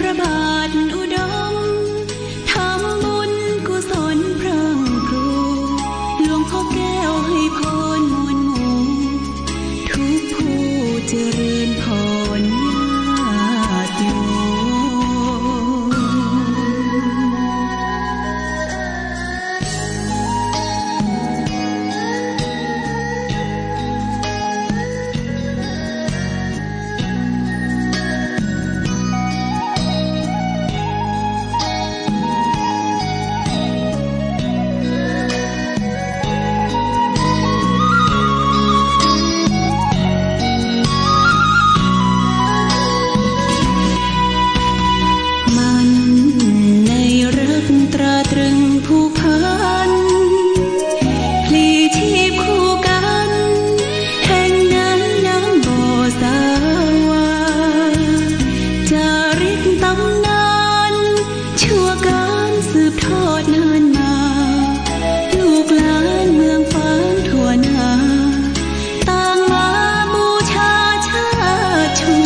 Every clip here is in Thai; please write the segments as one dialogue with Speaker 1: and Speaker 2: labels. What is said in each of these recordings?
Speaker 1: ระบาทอุดมทำบุญกุศลพรั่งพรูหลวงพ่อแก้วให้พรมวลหมู่ทุกผู้เจริญพรญาติโยตรึงผูกพันพลีชีพคู่กันแห่งนั้นน้ำบ่อสาวาจาริกตำนานชั่วการสืบทอดนานมาลูกหลานเมืองฟ้างทั่วหน้าต่างมาบูชาชาติชู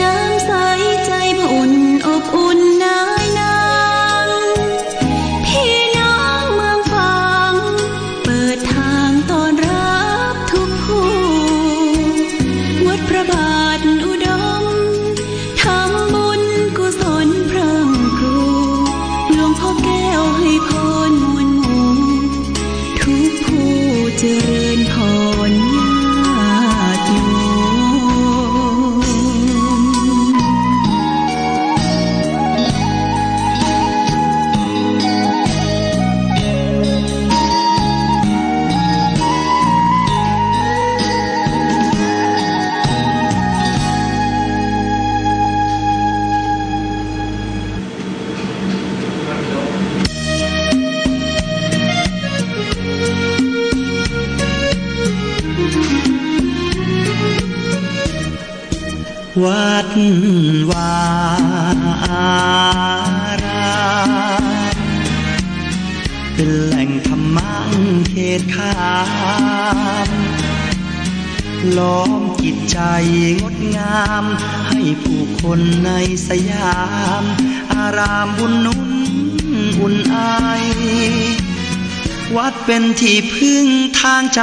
Speaker 1: น้ำใสใจอุ่นอบอุ่นเจริญพรญาติโย
Speaker 2: วัดวาอารามเป็นแหล่งธรรมะเขตขามล้อมจิตใจงดงามให้ผู้คนในสยามอารามบุญนุ่นอุ่นไอวัดเป็นที่พึ่งทางใจ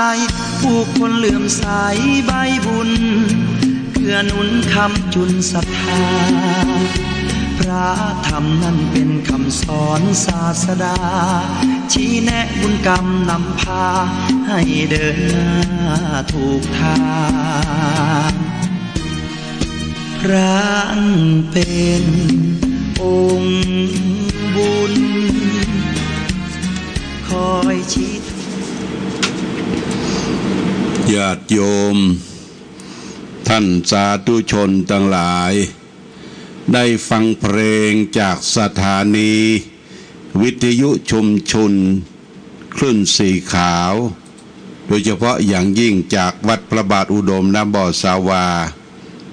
Speaker 2: ผู้คนเลื่อมใสใบบุญเพื่อหนุนคำจุนศรัทธาพระธรรมนั้นเป็นคำสอนศาสดาชี้แนะบุญกรรมนำพาให้เดินหน้าถูกทางพระเป็นองค์บุญคอยชี้
Speaker 3: ญาติโยมท่านสาธุชนทั้งหลายได้ฟังเพลงจากสถานีวิทยุชุมชนคลื่นสีขาวโดยเฉพาะอย่างยิ่งจากวัดพระบาทอุดมน้ำบ่อสาวา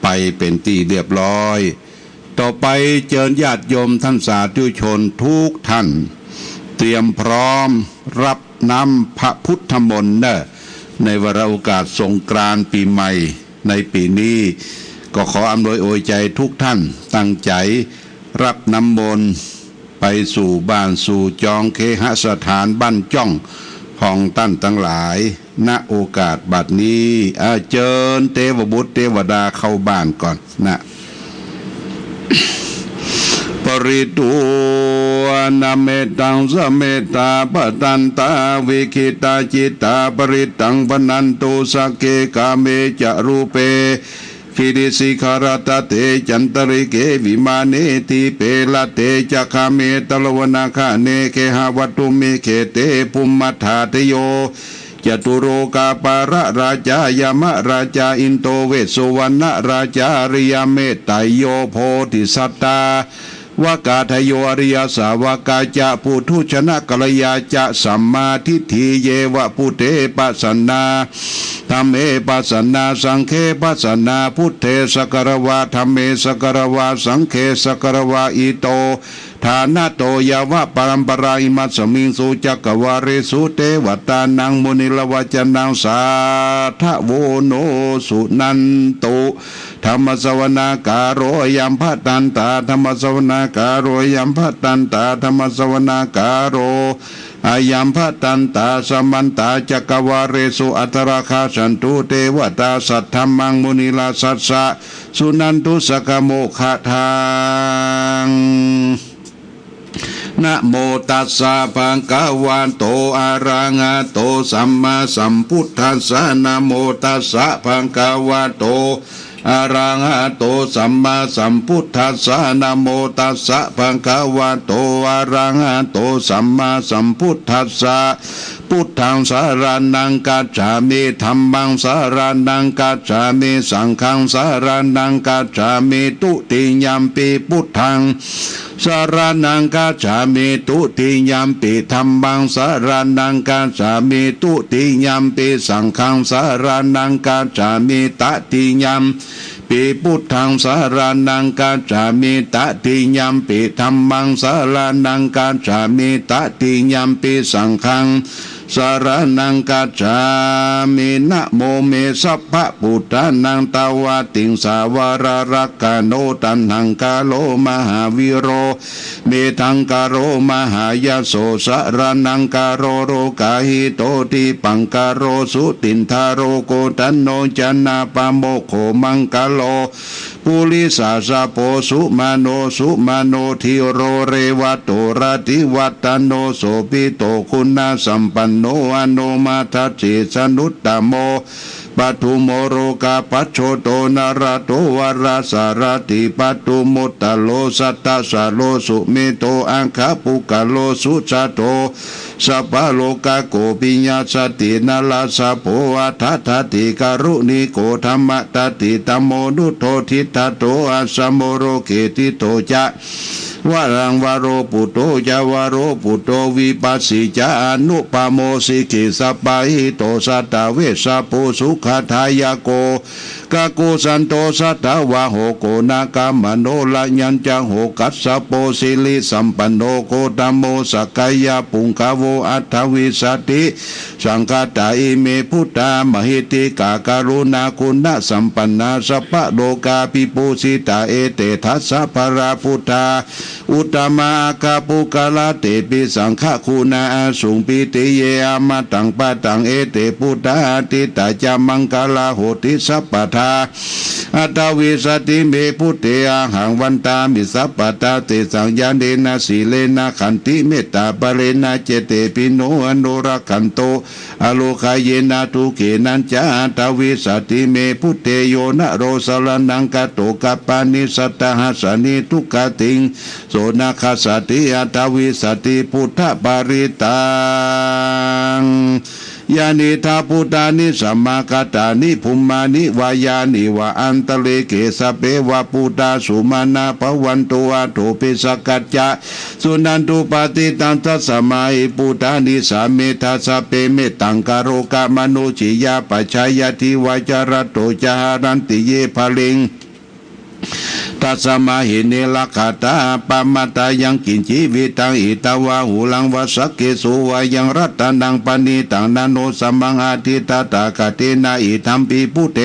Speaker 3: ไปเป็นที่เรียบร้อยต่อไปเชิญญาติโยมท่านสาธุชนทุกท่านเตรียมพร้อมรับน้ำพระพุทธมนต์ในวาระโอกาสสงกรานต์ปีใหม่ในปีนี้ก็ขออำนวยอวยใจทุกท่านตั้งใจรับน้ำมนต์ไปสู่บ้านสู่จองเคหสถานบ้านจ้องของท่านทั้งหลายณโอกาสบัดนี้เชิญเทวบุตรเทวดาเข้าบ้านก่อนนะปริตูนาเมตังสเมตาปตันตาวิคิตาจิตาปริตังปนันตุสักเกกาเมจารูเปคิริสิขารตเตจันตริเกวิมาเนติเปลเตจักขเมตลวนาคาเนเคหวัตุเมเขเตภุมมัฏฐาตโยจตุโรกาปาระราชายามะราชาอินโตเวสสุวรรณราชาริยเมตไตโยโพธิสัตตาวากาทโยอริยสาวกาจะปุถุชนะกัลยาจะสัมมาทิฏฐิเยวะปุเตปัสสนาธัมเมปัสสนาสังฆปัสสนาพุทเทสกรวาธัมเมสกรวาสังฆสกรวาอิโต ฐานะโตยาวะปรัมปราอิมัสสมิงสุจักกวาเรสุเตวตานังมุนิลวัจนังสาทะโวโนสุนันโตธรรมสวนาการโรยัมภตันตาธรรมสวนาการโรยัมภตันตาธรรมสวนาการโรอายัมภตันตาสมันตาจักวาเรสุอัตราคาสันตุเทวตาสัทธรรมังมุนิลาสัสสะสุนันตุสกโมขะทังนะโมตัสสะภะคะวะโตอะระหะโตสัมมาสัมพุทธัสสะนะโมตัสสะภะคะวะโตอะระหะโตสัมมาสัมพุทธัสสะนะโมตัสสะภะคะวะโตอะระหะโตสัมมาสัมพุทธัสสะพุทธังสารนังกัจฉามิธัมมังสารนังกัจฉามิสังฆังสารนังกัจฉามิตุติยัมปิพุทธังสารนังกัจฉามิตุติยัมปิธัมมังสารนังกัจฉามิตุติยัมปิสังฆังสารนังกัจฉามิตติยัมปิพุทธังสารนังกัจฉามิตติยัมปิธัมมังสารนังกัจฉามิตติยัมปิสังฆังสารนังกัจฉามินะโมเมสัพพะพุทธานังตาวาติงสาวารารักกาโนตันหังกาโลมหาวิโรเมทังกาโรมหายโสสารนังกาโรโรกาหิโตติปังกาโรสุตินทาโรโกตันโนจันนาปโมโขมังกาโลปุริสาสะโพสุมาโนทิโรเรวัตโตระติวัตโนโสปิโตคุณาสัมปันโนอโนมาทัสสิสนุตตโมปัทุโมโรกาปัจโชโตนาราโตวราสารติปัตุมุตตโลสัตตสาโลสุเมโตอังคาปุกะโลสุจโตสัพพโลกาโกปิญญาสตินาลาสะโพอัฏฐติการุณิโกธรรมตติตัมโมนุโททิตโตอัสสโมโรเกติโตจะวรังวโรปุโตจาวโรปุโตวิปัสสิจาอนุปโมสิกิสัปปะหิโตสัตตเวสะปุสุขทายโกกะกุสันโตสัตตวะโหโกนากามโนละยัญจังโหกัสสะโปสิลิสัมปันโนโกตัมโมสักกายาปุงคโวอัตถวิสติสังฆตาอิเมพุทธามหิติกาการุณาคุณสัมปันนาสัพพะโลกาปิปุสิตาเอเตทัสสะภราพุทธาอุตตมาคาปุกะลาเตปิสังฆคุณาสุงปิติเยอมตังปะตังเอเตพุทธาติตาจามังกาลาโหติสัพพทาอัตวิสติเมพุทเตอาหังวันตามิสัพพตาเตสังยานเดนะสีเลนะขันติเมตตาปะเรนะเจเตปิโนอนุรักขันโตอโลคายเยนะทุเกนันจาอัตวิสติเมพุทเตโยนะโรสลนังกะโตกัปปานิสัตตหัสสนิทุกขติงโสนาคสติอัตวิสติพุทธปาริตังยานิทาพุทธานิสัมมากัตตานิภุมมานิวายานิวะอันตเลเกสเปวะพุทธาสุมาณาภวันตุอาโตปิสกัจจะสุนันตุปฏิตันทัสมาหิพุทธานิสาเมทัสเปเมตังกโรกามโนจิยาปัจฉายติวาจารโตจารันติเยภลิงตัสมาหิเนลคาตาปามาตายังกินจีวิตังอิตาวาหูลังวสักเกสุวายังรัตนังปณิตังนาโนสัมมังอาทิตาตากาเตนะอิธัมปิพุเต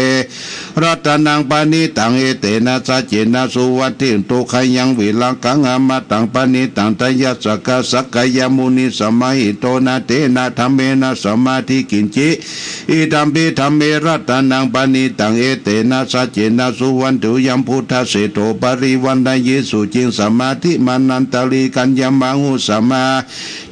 Speaker 3: รัตนังปณิตังเอเตนะสัจเจนะสุวัติตุขยังวิลังกังอมตังปณิตังตยัสสกสักกายมุนิสมัยโตนะเตนะธรรมเมนะสมาธิกินจิอิธัมปิธรรมเมรัตนังปณิตังเอเตนะสัจเจนะสุวันตุยัมพุทธเสโตปริวันดายิสุจิงสมาธิมานันตลีกัญญมังหุสมา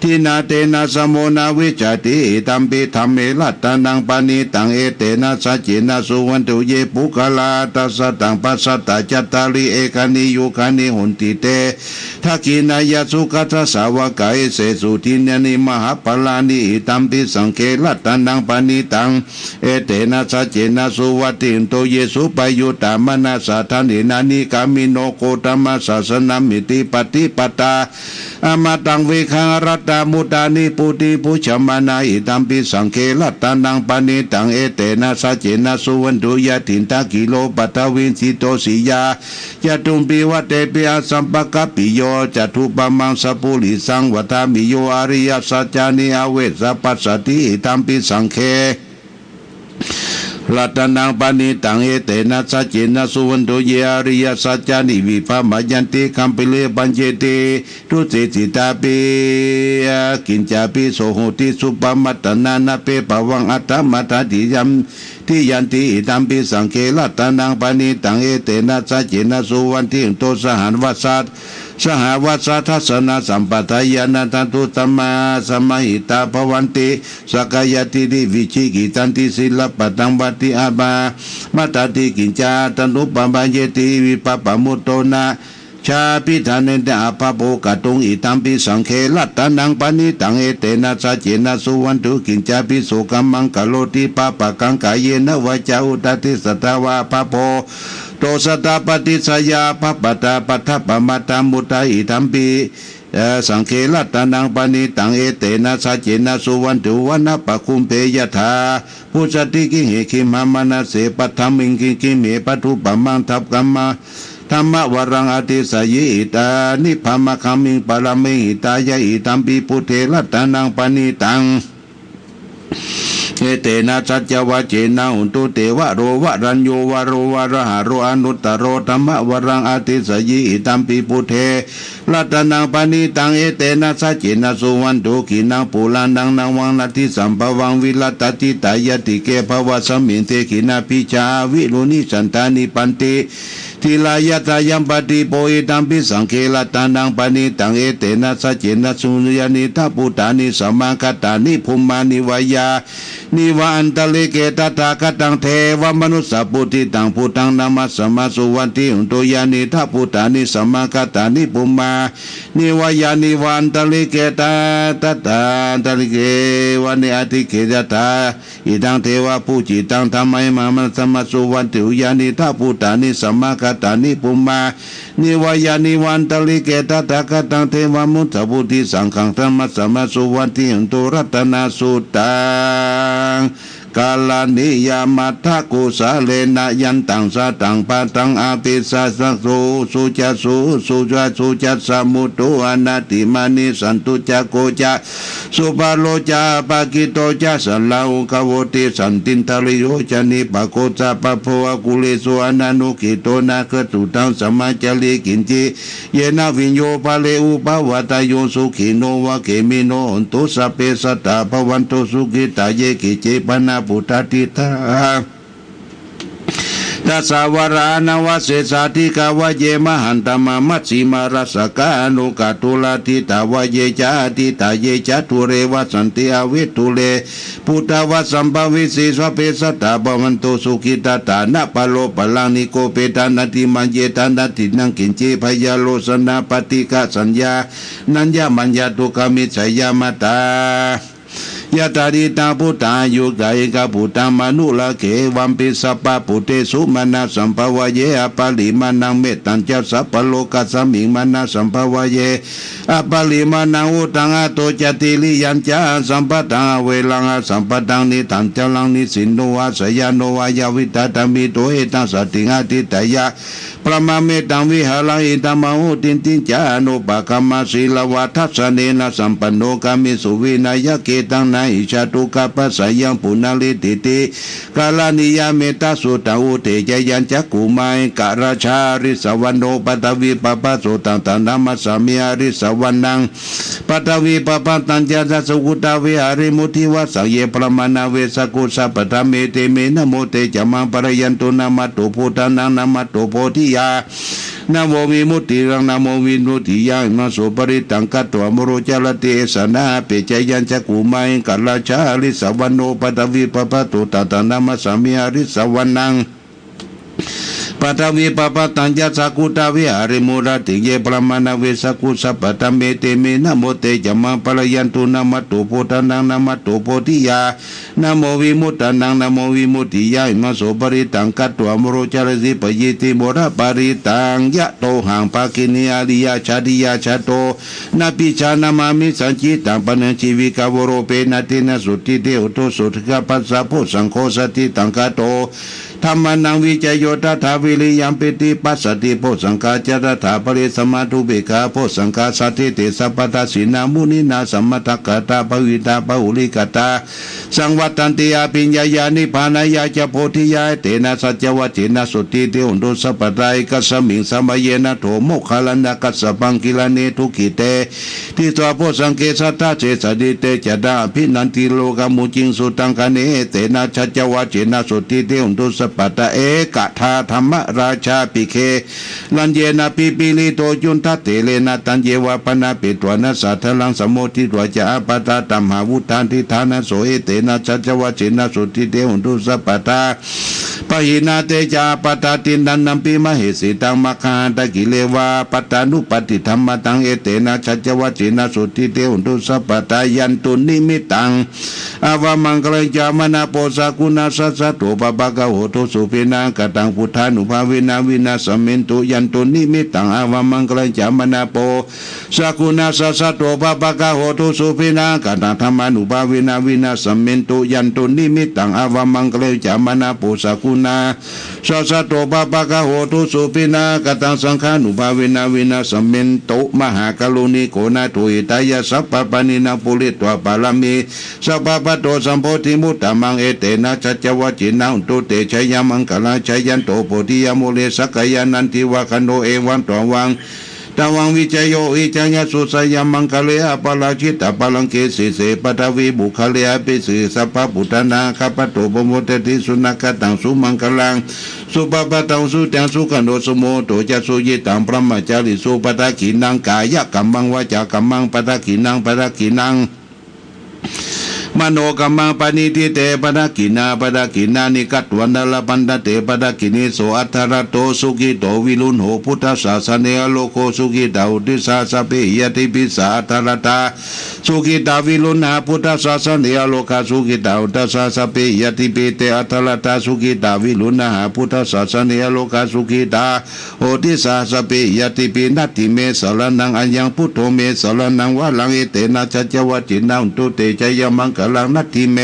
Speaker 3: ทินาเตนะสมุนาวิจติตัมปิธรรมเมรัตนังปณิตังเอเตนะสัจเจนะสุวันตุเยปุกลาตัสสะตังปัสสะตะจัตตาริเอกานิยุคานิหุนติเตทักขินายะสุขัสสาวกายเสสุทินนิมหาปลานิตัมปิสังเครัตนังปณิตังเอเตนะสัจเจนะสุวัติโตเยสุปยุตตามนาสาธานินานิกา ามิโนโกตมัสสสนามิติปฏิปตาอมาตังเวคังรัตตามุตานิปุติปุชมานาอิตัมปิสังเคลัตตานังปานิตังเอเตนะสัจเจนะสุวันตุยะถินตากิโลปัตตวินสิโตสิยายะตุมปิวัตเตปิอาสัมปะกะปิโยจัตุปมังสัพพุริสังวัฏามิโยอริยสัจจานิอเวสปัสสติอิตัมปิสังเครัตนังปานิตังเอเตนะสัจเจนะสุวันโตเยอริยสัจจานิวิภามยันติคัมปิเลปัญเจติทุเสสิตาปิกินจาปิโสโหติสุปมัตตนานาเปปวังอัตตมัตตติยัมที่ยันติอิตัมปิสังเครัตนังปานิตังเอเตนะสัจเจนะสุวันติโตสหันวัสสัตสหวัสสทัสสนะสัมปทายานันตุตัมมาสมัยตาภวันติสกายติดิวิชิกิตันติศิลปตังบัติอาบามัตติกินจาตันุปปัญเยติวิปปมุตโตนะชาพิธานิตาภโปกตุงอิตัมปิสังเคลัตตานังปานิตังเอเตนะสัจเจนะสุวันตุกินจาปิโสกัมมังกะโลติปะปะกังกายเยนะวะจาอุตติสัตวาภโปโตสตาปฏิสยาภปตาปัฏฐปมาตามุตาอิธัมปิสังเคลัตตานังปานิตังเอเตนะสัจเจนะสุวันตุวันนะปะคุมเปยถาผู้สติกิเหคิมามนะเสปัทธมิงกิเมปัทุปมังทัพกัมมาธรรมวรังอติสยิตานิพพามะคัมมิงปรมิหิตายะอิตัมปิพุทเทลัตตานังปานิตังเอเตนะสัจวะเจนะอุตุเตวะโรวะรัญโยวะโรวะระหะโรอนุตตโรธรรมวรังอติสยิตัมปิพุทเทรัตนังปานิตังเอเตนะสัจเจนะสุวันตุขีนังปุลานังนังวังนาทิสัมภวังวิลัตติตายติเกภวะสมิงเตขีนาปิจาวิรุณิสันตานิปันติทิลายตายัมปติโปอิตัมปิสังเคลัตานังปานิตังเอเตนะสัจเจนะสุญญานิทัพพุตานิสัมมาคัตตานิภูมานิวายานิวาอันตะเลเกตตาคัตังเทวมนุสสปุติตังพุตังนามัสสมาสุวันติอุตยานิทัพพุตานิสัมมาคัตตานิภูมานิวายานิวาอันตะเลเกตตาตะเลเกวันเนอติเกตตาอิตังเทวปุจิตังธรรมัยมามัสสมาสุวันติอุยานิทัพพุตานิสัมมาคัตตานิภูมานิวายานิวันตะเลเกตตาคัตังเทวมุตตปุติสังฆังธรรมัสสมาสุวันติอุตุรัตนาสุตังกาลานิยามัทธกุสาเลนะยันตังสะตังปะตังอาภิสัสสะสุจัสสุจัสสมุตุอนาติมานิสันตุจักโกจะสุปาโลจาปะกิโตจะสัลลาอุกโวติสันตินทริโยจานิปะโกจะปะโพวกุเลสุอนานุกิโตนาคตุตังสมาจาริกินจิเยนะวิญโยปะเลอุปวัตโยสุขิโนวะเกมิโนอนตุสัพเพสัตตาภวันตุสุขิตาเยกิเจปนาปุตติตาตัสสาวรานวเสสาธิกาวเยมหันตมามัชชิมารัสกานุกาตุลาทิตาวเยจาทิตาเยจตุเรวสันติอวิทุเลพุทธวสัมภวิสีสวเปสัตตาบวันโตสุขิตาตานะปโลปลังนิโกเปตานาติมัญเยตานาตินังกินจิพยาโลสนาปฏิกะสัญญานัญญามัญญาตุกามิสยามตายะตาริตาพุทธายุกายกะพุทธามานุละเขวัมปิสัพพะพุเตสุมานาสัมภวะเยอปาลิมานังเมตัญจะสัพพโลกัสสมิงมานาสัมภวะเยอปาลิมานังอุตังอโตจติลิยัญจาสัมปตังเวลังสัมปตังนิทันจลังนิสินโนวะสยานโนวะยาวิตาตมิโตเอตังสติงาติตยะปรมาเมตังวิหารังอิตามะโหตินติจานุปะกัมมาศีลวัฏัสสเนนะสัมปันโนกามิสุวินัยเกตังนาอิชาตุกะปัสสยังปุณลิติติกาลานิยาเมตาสุตาอุเตจยัญจักกุมัยกะราชาริสวรรณโนปัตวิปปะโสตังตันนามัสสามิอาริสวรรณังปัตวิปปะตัญญาสัสกุตาเวหาริมุทิวะสังเยปรมานาเวสกุสัพพะเมเตเมนะโมเตจมังปะระยันตุนามัตโตพุทธานังนามัตโตโพธิยานะโมวิมุตติรังนะโมวิมุตติยังนะโสปริตังกัตตวมโรจารเตสนาเปจยัญจักกุมัยกัลลาชาลิสวรรณโนปัตวิปปะตุตตานามัสสามิอาริสวรรณังป ปัทวีปปตัญญาสกุตาวิหาริมุราติเยปรมาณเวสกุสัพพตเมเตเมนะโมเตจมาปะยันตุนามัตตุโพธานังนามัตตุโพธิยานะโมวิมุตตานังนะโมวิมุตติยาอิมาโสปริตังกัตตวมโรจารสิปยิติโมระปริตังยะโตหังภาคินีอาริยชาดิยาชาโตนาปิชานามามิสัญจิตังปนัญชีวิกาวโรเปนะตินะสุติเตอุโตสุทกปัสสะโพสังโฆสติตังกะโตธรรมานังวิจโยตัถาวิริยัมปิติปัสสติโพสังฆาจตถาปริสมาธุเบกาโพสังฆาสัตถิเตสัพพตสินามุนินาสัมมตกตาภวิตาภุลิกตาสังวัตตันติอาปิญญายานิพานายาจะโพธิยาเตนะสัจวัตถินะสุติเตอุนโดสัพพไตรกัสสมิงสัมเยนะโถโมคขลันดากัสสปังกิลานิทุกิเตทิตวโพสังเกสัตตาเจสดิเตจดาภินันติโลกามุจิงสุตังคเนเตนะสัจวัตถินะสุติเตอุนโดสัพพตเอกทาธรรมราชาปิเคลันเยนะปิปิลิโตจุนทัตเตเลนะตันเยวะปนาปิตวนะสัทธลังสมโมทิตวจะอปตาตัมหาวุธานทิธานะโสเอเตนะชัจวัชินะสุติเตหุนตุสัพพตาปหินาเตจาปตาตินันนัมปิมเหสิตังมะคาตะกิเลวาปตานุปติธรรมตังเอเตนะชัจวัชินะสุติเตหุนตุสัพพตายันตุนิมิตังอาวามังกลจามนาโปสกุณาสัสสะโตปะปะกะโหตุสุเปนากตังพุทธานุภาเวนะวินาสเมนตุยันตุนิมิตังอาวามังกลจามนาโปสกุณาสัสสะโตปะปะกะโหตุสุเปนากตังธรรมานุภาเวนะวินาสเมนตุยันตุนิมิตังอาวามังกลจามนาโปสกุณาสัสสะโตปะปะกะโหตุสุเปนากตังสังฆานุภาเวนะวินาสเมนตุมหากรุณิโกนาโตอิตายะสัพพปานินาปุริตวะปาลามิสัพพะโตสัมโพธิมุตตมังเอเตนะชัจวัจินะอุตุเตชัยยมังคลาชัยยันโตโพธิยโมเลสกยานันติวะคันโนเอวังตวังตวังวิจโยอิจัญญสุสยามังคเลอปาลาชิตาปาลังเกสิเสปทวีบุคเลอปิสิสัพพพุทธนาคปโตปโมเตติสุนักตังสุมังคลังสุปปะตังสุตังสุขันโดสโมโตจะสุยิตังพระมจาริสุปทากินังกายกัมมังวาจากัมมังปทากินังปทากินังมโนกัมมังปณิทิเตปะกินานิกัตวันดลปันตเตปะกินิโสอัทธรโตสุกิโตวิลุนโหพุทธศาสเนอโลโกสุกิตาอุติสาสเปยติปิสาอัทธรตาสุกิตาวิลุนาพุทธศาสเนอโลกาสุกิตาอุติสาสเปยติปิเตอัทธรตาสุกิตาวิลุนาพุทธศาสเนอโลกาสุกิตาโอติสาสเปยติปินัตติเมสรนังอัญญังพุทโธเมสรนังวะลังเอเตนะชัจวัจินาอุตุเตชยมังกลังนัตถิเม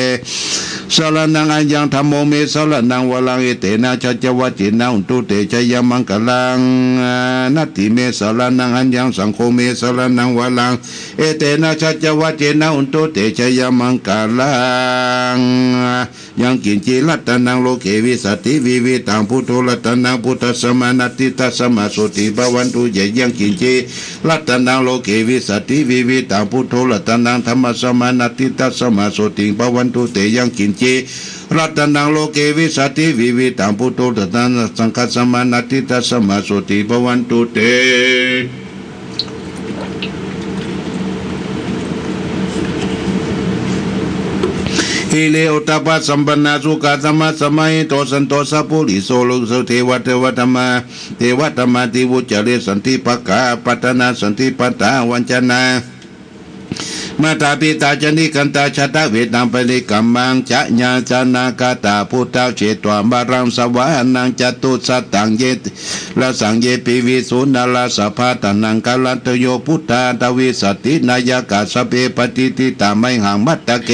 Speaker 3: สรนังอัญญังธรรมโมเมสรนังวะลังเอเตนะชัจวัจินาอุตุเตชยมังกลังนัตถิเมสรนังอัญญังสังโฆเมสรนังวะลังเอเตนะชัจวัจินาอุตุเตชยมังกลังยังกินจิรัตนังโลเกวิสัตติวิวิตังพุทโธรัตนังพุทธสมานัตติตัสสมาสุติภวันตุเยยังกินจิรัตนังโลเกวิสัตติวิวิตังพุทโธรัตนังธรรมสมานัตติตัสสมาสุติภวันตุเตยังกินจิรัตนังโลเกวิสัตติวิวิตังพุทโธรัตนังสังฆสมานัตติตัสสมาสุติภวันตุเตฮิเลอุตปะสัมปันนาสุขะธรรมะสมัยโตสันโตสัพพุริโสโลกเทวะเทวธรรมะเทวธรรมะติวุจเรสันติปะกาปัตนาสันติปัตตาวัญจนามาตาปิตาจนิกันตาชะตะเวตังปริกัมมังจะญาจานากาตาพุทธเจตวาบารังสวานังจตุสัตตังเยละสังเยปิวิสุนาลาสภาตนังกาลันตโยพุทธาตวิสตินายกาสเปปฏิติตาไมหังมัตตะเก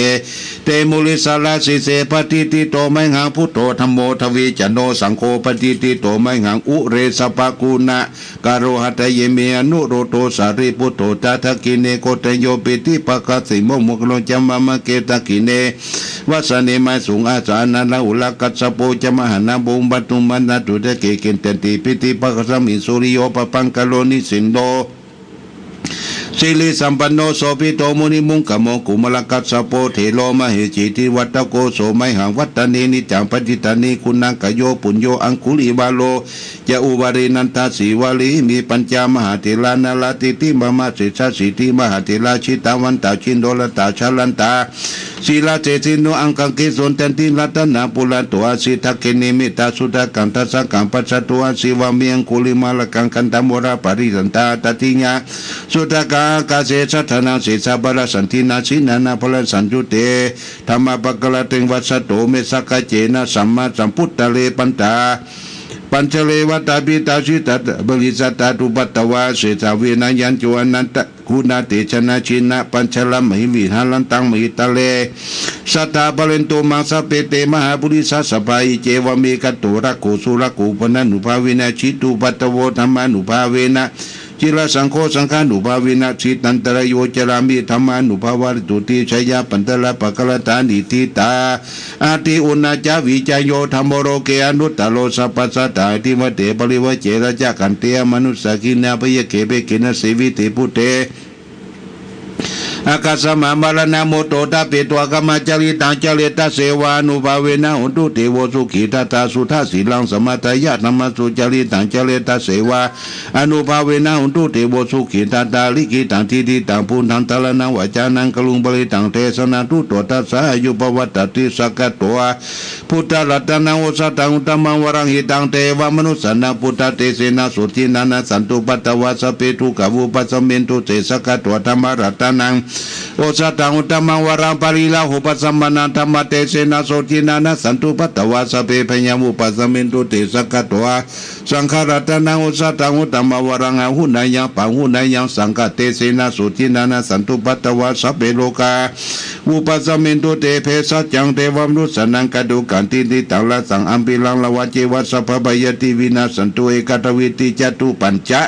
Speaker 3: เตมุลิสาลาสิเสปฏิติโตไมหังพุทโธธัมโมทวีจโนสังโฆปฏิติโตไมหังอุเรสปะกุณะกโรหัตเยเมอนุโรโตสาริพุทโธตถะกิเนโกตโยปิติปะกสิโมมุกโลจามามะเกตะกิเนวัสเนมาสุงอาจานาลาอุลกัสสะโปจมหานาบุมบัตุมันนาตุเดเกเกนเตติปิติปะกสมิสุริโยปะปังกะโลนิสินโดสิริสัมปันโนโสภิโตมุนิมุงกะโมกุมลกัสสะโปเทโลมะเหจิติวัตตโกโสไมหังวัตตเนนิจังปฏิตานิคุณังกโยปุญโยอังคุลิบาโลจะอุบารินันทาสีวาลีมีปัญจมหาเถรานาลาติติมะมะสิสสิติมหาเถราชิตาวันตาชินโดลตาชาลันตา ศีลาเจติโนอังกังกิสุนตันติรัตนาปุระตัวสิทธเกนิมิตาสุดากันทัสสะกังปัสสะตัวสิวามียงกุลิมาลกังกันตามราปริสันตาตติญาสุดากากาเสสัทธนาสิสาบาลสันตินาสินานาพลสันจุเตธรรมปักกะละเตงวัสสโตเมสักกะเจนะสัมมาสัมพุทธะเลปันตาปัญจเลวัตตาปิตาชิตตบริสัตตาตุปัตตวาเสตาเวนัยัญจวนันตคุณาเตชนะชินะปัญชลมหิวิหาลันตังมหิตะเลสัตตาบาเลนโตมังสเปเตมหาบุริสัสปายเจวเมกัตโตระโกสุระโกปนันุภาเวนะชิตุปัตตโวธรรมานุภาเวนะจิรสังโฆสังฆานุภาเวนะชิตันตระโยจรามิธรรมานุภาวะตุติชยปันตระปะกะละตานิทิตาอาติอุณาจาวิจโยธรรมโรเกอนุตตโลสัพพสัตตาติมเตปริวเจระจักขันเตมนุสสกินาปยเกเปกินะสีวิติพุเตอากาสมามาลนาโมโตตาเปตัวกามาจาริตังจาริตาเสวานุภาเวนะหุตุเทโวสุขีตาตาสุทัสสีลังสมัตยะธรรมสุจาริตังจาริตาเสวาอนุภาเวนะหุตุเทโวสุขีตาตาลิกิตังทิติตังพุนทังตะละนังวจานังกลุงบริตังเทสนาตุโตตัสสะยุปวัตติสักกะตัวพุทธรัตนังโอสัตังอุตมังวรังหิตังเทวมนุสสนาพุทธเตเสนาสุทินานาสันตุปัตตวาสเปตุกะวุปัสสเมนตุเตสักกะตัวธรรมรัตนังโอสัตังอุตมังวรังปริลาหุปัสสมนาธรรมเตเสนาโสทินานาสันตุปัตตวาสเปพญามุปัสสเมนตุเตสักกะตัวสังฆรัตนังโอสัตังอุตมังวรังอหุนายังปังหุนายังสังฆเตเสนาโสทินานาสันตุปัตตวาสเปโลกาอุปัสสเมนตุเตเพสัจจังเทวมนุสนังกดุกันติติตังละสังอัมปิลังละวะเจวัสสะภะบายติวินาสันตุเอกตวิติจตุปัญจะ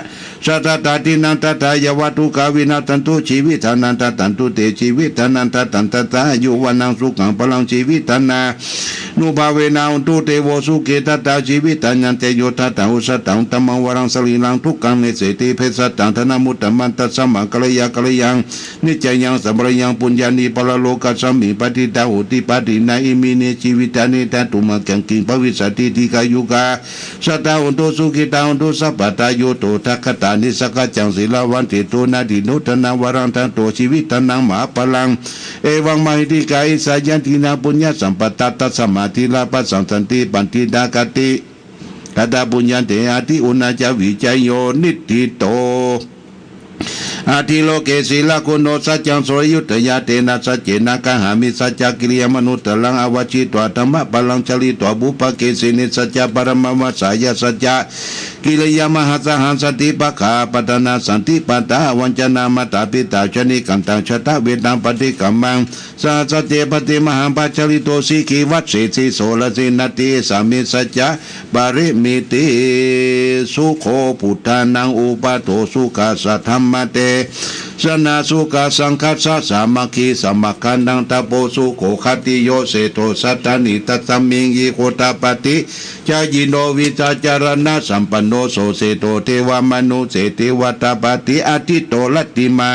Speaker 3: สัตตาตินันตตายวัตุกาวินาตันตุชีวิตานันตตันตุเตชีวิตานันตตันตตายุวานังสุขังพลังชีวิตานานุภาเวนาอุตุเตโวสุเกตตาชีวิตานันเตโยทัตาอุสตังตัมมังวรังสลีลังทุกขังเนเสติเพสัตตังธนามุตตมันตัสสมังกัลยากัลยังนิจยังสัมปรยังปุญญานิปะโลกัสสมิปฏิตาหุติปฏินาอิมิเนชีวิตานิตาตุมังกังกิงภวิสัตติทิกายุกาสัตตาอุตุสุขิตาอุตุสัพพตาโยโตทัคตานิสกจังศิลาวันติโตนาดิโนตนาวรังทันโตชีวิตนังมหาพลังเอวังมหิติกาอิสายันตินาปุญญาสัมปตัตตสมาธิลาปัสสังสันติปันติดากติกตาปุญญาเตอาทิอุณาจาวิจโยนิติโตอาทิโลเกศิลาคุโนสัจจังโสยุตยาเตนะสัจเจนะกังหามิสัจจกิริยมนุตตลังอวชิตวธรรมะพลังจริตวบุปเกสินิสัจจปรมวสายสัจจกิริยมหัสหันสติปะขาปัตนาสันติปัตตาวัญจนามาตาปิตาชนิกันตังชะตะเวทังปฏิกัมมังสาสเจปฏิมหังปัจจริโตสิกีวัตเสสิโสลสินติสามิสัจจะบาริมิติสุโขพุทธานังอุปโตสุขาสัทธัมมะเตสนาสุขาสังคัสสะสามัคคีสมัคคันดังตะโปสุโขคติโยเสโตสัตตานิตัสสมิงยิโคตาปฏิจายิโนวิจาจารณะสัมปันโนโสเสโตเทวมนุเสติวัตปฏิอธิโตลัตติมา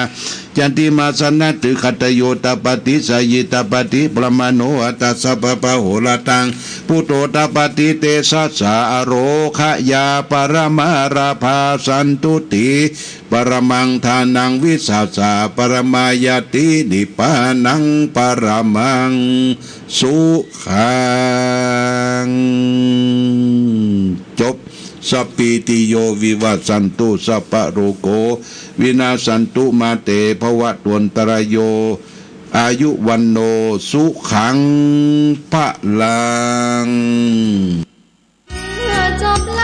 Speaker 3: จันติมาสนะตึขัตโยตปฏิสยิตปฏิปรมาโนอัตตสัพพะโหรตังพุโตตปฏิเตสัสสะอโรคยาปรมาราภาสันตุติปรมังทานังวิสาสะปรมายตินิพพานังปรมังสุขังจบสัพพิติโยวิวัสสันตุสัพพะโรโกวินาสันตุมาเตภวะตวนตรายโยอายุวันโนสุขังพลัง
Speaker 1: จบ